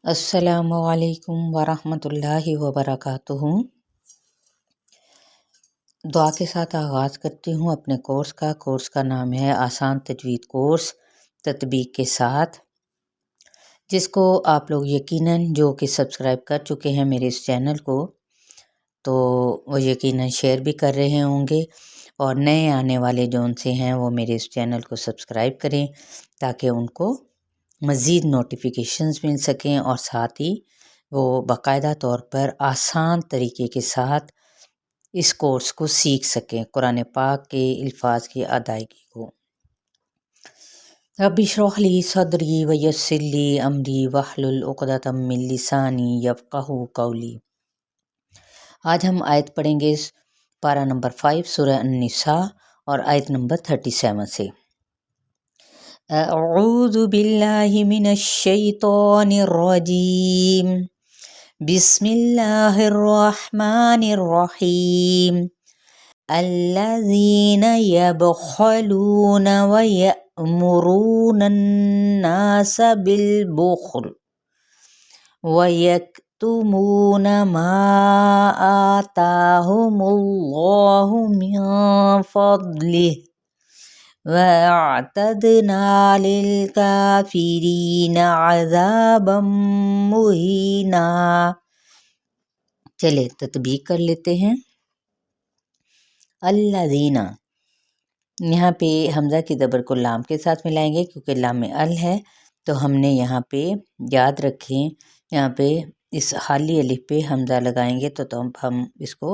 السلام علیکم ورحمۃ اللہ وبرکاتہ۔ دعا کے ساتھ آغاز کرتی ہوں اپنے کورس کا نام ہے آسان تجوید کورس تطبیق کے ساتھ، جس کو آپ لوگ یقیناً جو کہ سبسکرائب کر چکے ہیں میرے اس چینل کو تو وہ یقیناً شیئر بھی کر رہے ہوں گے، اور نئے آنے والے جو ان سے ہیں وہ میرے اس چینل کو سبسکرائب کریں تاکہ ان کو مزید نوٹیفیکیشنز مل سکیں، اور ساتھ ہی وہ باقاعدہ طور پر آسان طریقے کے ساتھ اس کورس کو سیکھ سکیں، قرآن پاک کے الفاظ کی ادائیگی کو۔ رب اشرح لی صدری ویسر لی امری واحلل عقدۃ من لسانی یفقہوا قولی۔ آج ہم آیت پڑھیں گے پارہ نمبر 5 سورہ النساء اور آیت نمبر 37 سے۔ اعوذ باللہ من الشیطان الرجیم، بسم اللہ الرحمن الرحیم۔ الذین یبخلون ویأمرون الناس بالبخل ویکتمون ما آتاہم اللہ من فضلہ وَأَعْتَدْنَا لِلْكَافِرِينَ عَذَابًا مُهِينًا۔ چلے تطبیق کر لیتے ہیں۔ الذین، یہاں پہ حمزہ کی زبر کو لام کے ساتھ ملائیں گے کیونکہ لام ال ہے، تو ہم نے یہاں پہ یاد رکھیں، یہاں پہ اس خالی الف پہ حمزہ لگائیں گے تو ہم اس کو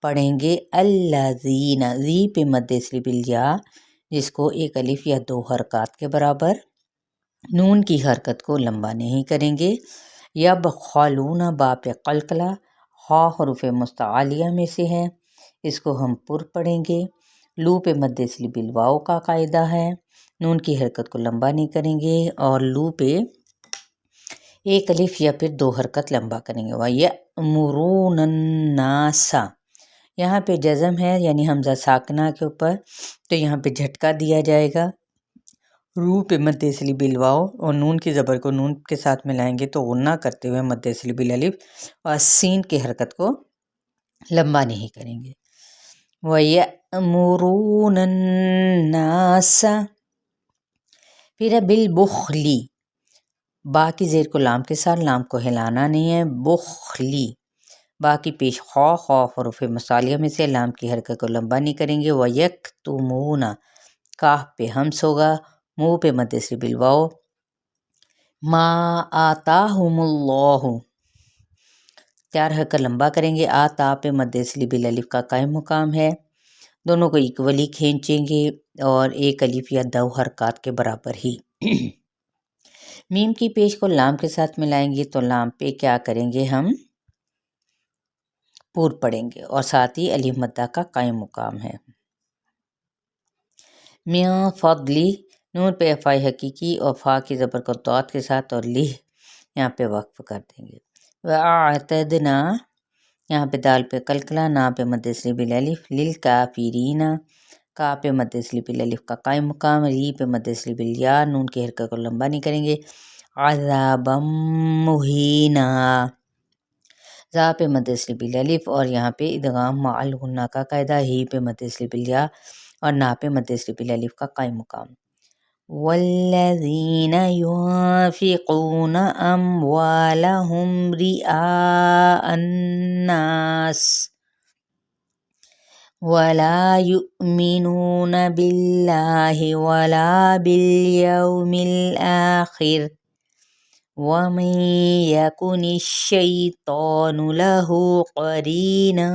پڑھیں گے الذین، ذی پہ مد اصلی بالیا، جس کو ایک الف یا دو حرکات کے برابر، نون کی حرکت کو لمبا نہیں کریں گے۔ یبخلون، با پہ قلقلہ، خا حروف مستعلیہ میں سے ہے، اس کو ہم پر پڑھیں گے۔ لو پہ مد اصلی بالواو کا قاعدہ ہے، نون کی حرکت کو لمبا نہیں کریں گے، اور لو پہ ایک الف یا پھر دو حرکت لمبا کریں گے۔ وَيَأْمُرُونَ النَّاسَ، یہاں پہ جزم ہے یعنی حمزہ ساکنہ کے اوپر، تو یہاں پہ جھٹکا دیا جائے گا۔ رو پہ مد اصلی بالواو، اور نون کی زبر کو نون کے ساتھ ملائیں گے تو غنہ کرتے ہوئے مد اصلی بالالف، اور سین کی حرکت کو لمبا نہیں کریں گے۔ وَيَأْمُرُونَ النَّاسَ، پھر ہے بالبخلی، با کی زیر کو لام کے ساتھ، لام کو ہلانا نہیں ہے، بخلی، با کی پیش خا حروف مصالیہ میں سے، لام کی حرکت کو لمبا نہیں کریں گے۔ وَيَكْتُمُونَ، کاف پہ ہمس ہوگا، منہ پہ مد اصلی بالواو، ما آتاہم اللہ، چار حرکت لمبا کریں گے۔ آتا پہ مد اصلی بالالف کا قائم مقام ہے، دونوں کو ایکولی کھینچیں گے اور ایک الف یا دو حرکات کے برابر ہی۔ میم کی پیش کو لام کے ساتھ ملائیں گے تو لام پہ کیا کریں گے، ہم پور پڑھیں گے، اور ساتھ ہی الف مدہ کا قائم مقام ہے۔ من فضلی، نون پہ افائی حقیقی اور فا کی زبر کو دوات کے ساتھ، اور لہ یہاں پہ وقف کر دیں گے۔ وَأَعْتَدْنَا، یہاں پہ دال پہ قلقلہ، نا پہ مد اصلی بالالف، للکافرین، کا پہ مد اصلی بالالف کا قائم مقام، ری پہ مد اصلی بالیا، نون کی حرکت کو لمبا نہیں کریں گے۔ عذابا مہینا، زا پہ مد اصلی بالالف، اور یہاں پہ ادغام مع الغنہ کا قاعدہ، ہی پہ مد اصلی بالیا اور نا پہ مد اصلی بالالف کا قائم مقام۔ والذین ينفقون اموالهم رئاء الناس ولا يؤمنون بالله ولا باليوم الآخر ومن يكن الشيطان له قرينا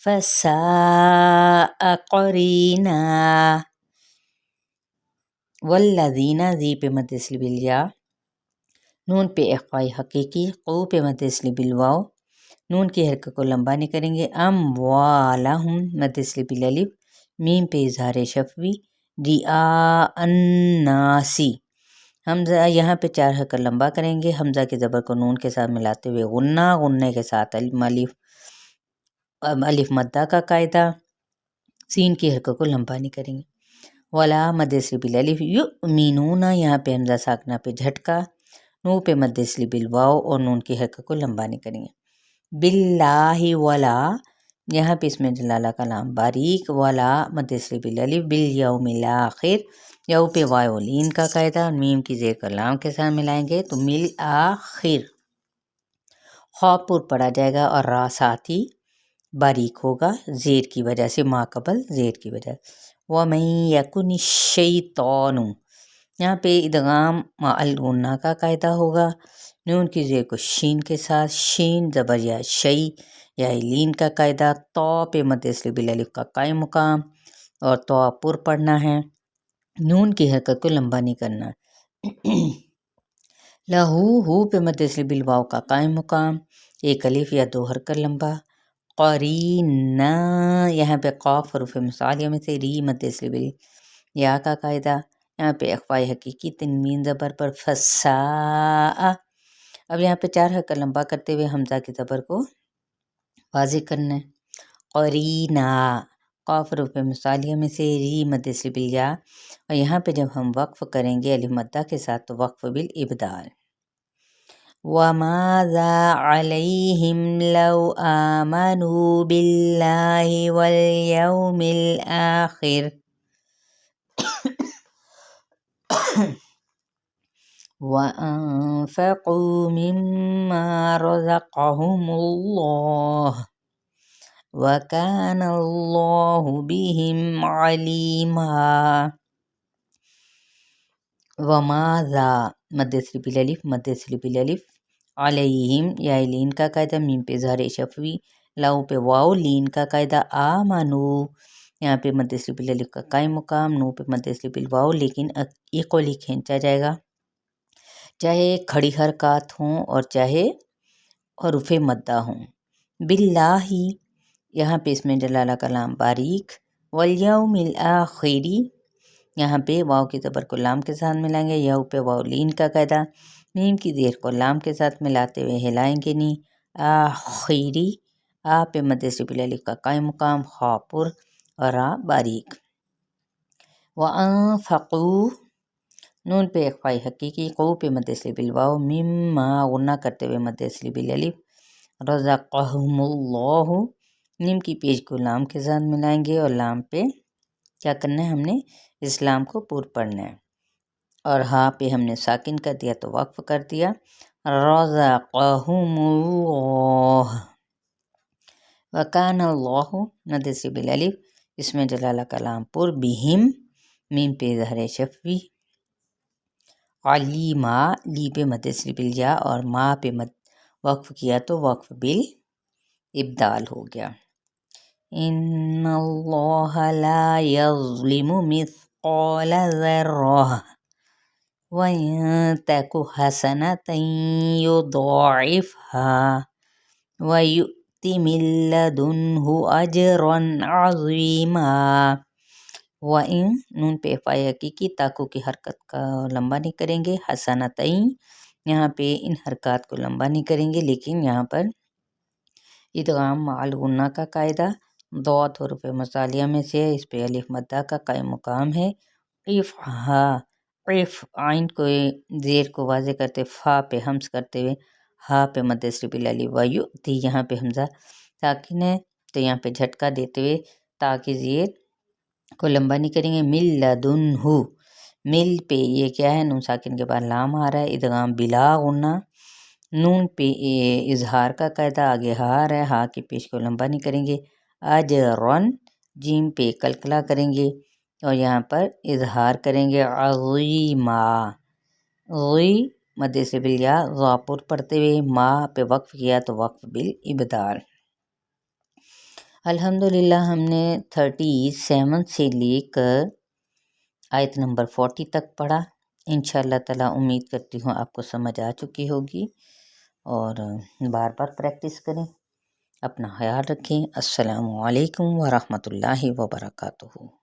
فساء قرينا۔ والذین، ذی پہ مد اصلی بالیا، نون پہ اخفائی حقیقی، قو پہ مد اصلی بالواو، نون کی حرکت کو لمبا نہیں کریں گے۔ اموالہم، مد اصلی بالالف، میم پہ اظہار شفوی، رئاء الناسی، حمزہ یہاں پہ چار حرکت لمبا کریں گے، حمزہ کے زبر کو نون کے ساتھ ملاتے ہوئے غنہ، غنہ کے ساتھ الف مدہ کا قاعدہ، سین کی حرکت کو لمبا نہیں کریں گے۔ ولا مد اصلی بالالف، یؤمنون، یہاں پہ حمزہ ساکنہ پہ جھٹکا، نون پہ مد اصلی بالواو اور نون کی حرکت کو لمبا نہیں کریں گے. باللہ ولا یہاں پہ اس میں جلالہ کا لام باریک، ولا مد اصلی بالالف، بالیوم الاخر یو پہ واو لین کا قاعدہ، میم کی زیر کا لام کے ساتھ ملائیں گے تو مل آخر. خا پر پڑا جائے گا اور را ساتھ ہی باریک ہوگا زیر کی وجہ سے، ما قبل زیر کی وجہ. وَمَن يَكُنِ الشَّيْطَانُ یہاں پہ ادغام مع الغنہ کا قاعدہ ہوگا، نون کی زیر کو شین کے ساتھ، شین زبر یا شی یا لین کا قاعدہ، تو پہ مد اصلی بالالف کا قائم مقام اور تو پر پڑھنا ہے، نون کی حرکت کو لمبا نہیں کرنا. لہو ہو پہ مد اصلی بالواو کا قائم مقام، ایک الف یا دو حرکت لمبا. قرینہ یہاں پہ قاف حروف مصعلیہ میں سے ری مد اصلی بال یا کا قاعدہ، یہاں پہ اخفاء حقیقی تنوین زبر پر فساء. اب یہاں پہ 4 حرکت لمبا کرتے ہوئے حمزہ کی زبر کو واضح کرنا ہے. قرینہ قاف حروف مصعلیہ میں سے ری مد اصلی بال یا، اور یہاں پہ جب ہم وقف کریں گے الف مدہ کے ساتھ تو وقف بالابدال. وَمَاذَا عَلَيْهِمْ لَوْ آمَنُوا بِاللَّهِ وَالْيَوْمِ الْآخِرِ وَأَنفَقُوا مِمَّا رَزَقَهُمُ اللَّهُ وَكَانَ اللَّهُ بِهِمْ عَلِيمًا. وَمَاذَا مد اصلی بالالف، مد اصلی بالالف، علیہم یا لین کا قاعدہ، میم پہ اظہار شفوی، لو پہ واو لین کا قاعدہ، آمنو یہاں پہ مد اصلی بالالف کا قائم مقام، نو پہ مد اصلی بالواو، لیکن یہ قولی کھینچا جائے گا چاہے کھڑی حرکات ہوں اور چاہے حروف مدہ ہوں. باللہ یہاں پہ اس میں جلالہ کا لام باریک، والیوم الآخری یہاں پہ واو کی زبر کو لام کے ساتھ ملائیں گے، یو پہ واو لین کا قاعدہ، میم کی زیر کو لام کے ساتھ ملاتے ہوئے ہلائیں گے نہیں. آخری آ پہ مد اصلی بالالف کا قائم مقام، خا پر اور را باریک. وَأَنفَقُوا نون پہ اخفاء حقیقی، قو پہ مد اصلی بالواو، مما غنہ کرتے ہوئے مد اصلی بالالف، رزقہم اللہ نیم کی پیش کو لام کے ساتھ ملائیں گے اور لام پہ کیا کرنا ہے، ہم نے اسلام کو پور پڑھنا ہے، اور ہاں پہ ہم نے ساکن کر دیا تو وقف کر دیا. رزقہم اللہ وکان اللہ مد اصلی بالالف، اس میں جلالہ کلام پر، بہم میم پہ اظہار شفوی، علیما لی پہ مد اصلی بالیا اور ما پہ مد وقف کیا تو وقف بالابدال ہو گیا. ان اللہ لا یظلم مثقال ذرہ وَإِن تَكُ حَسَنَةً يُضَاعِفْهَا وَيُؤْتِ مِن لَّدُنْهُ أَجْرًا عَظِيمًا. وَإِن نون پہ اخفاء حقیقی، تاکو کی حرکت کا لمبا نہیں کریں گے، حسنتین یہاں پہ ان حرکات کو لمبا نہیں کریں گے، لیکن یہاں پر ادغام مع الغنہ کا قاعدہ، ضاد حروف مصعلیہ میں سے اس پہ الف مدہ کا قائم مقام ہے. عفہا عف عین کو زیر کو واضح کرتے، فا پہ حمز کرتے ہوئے ہا پہ مد اصلی بالالف، ویؤتی یہاں پہ حمزہ ساکن ہے تو یہاں پہ جھٹکا دیتے ہوئے تا کی زیر کو لمبا نہیں کریں گے. مل لدنہ مل پہ یہ کیا ہے، نون ساکن کے بعد لام آ رہا ہے، ادغام بلا غنہ، نون پہ اظہار کا قاعدہ، آگے ہا آ رہا ہے، ہا کی پیش کو لمبا نہیں کریں گے. اجرن جیم پہ کلکلا کریں گے اور یہاں پر اظہار کریں گے. عظیما غی مد اصلی بالیا ضا پر پڑھتے ہوئے، ما پہ وقف کیا تو وقف بالابدال. الحمدللہ ہم نے 37 سے لے کر آیت نمبر 40 تک پڑھا. انشاءاللہ تعالی امید کرتی ہوں آپ کو سمجھ آ چکی ہوگی، اور بار بار پریکٹس کریں. اپنا خیال رکھیں. السلام علیکم ورحمۃ اللہ وبرکاتہ.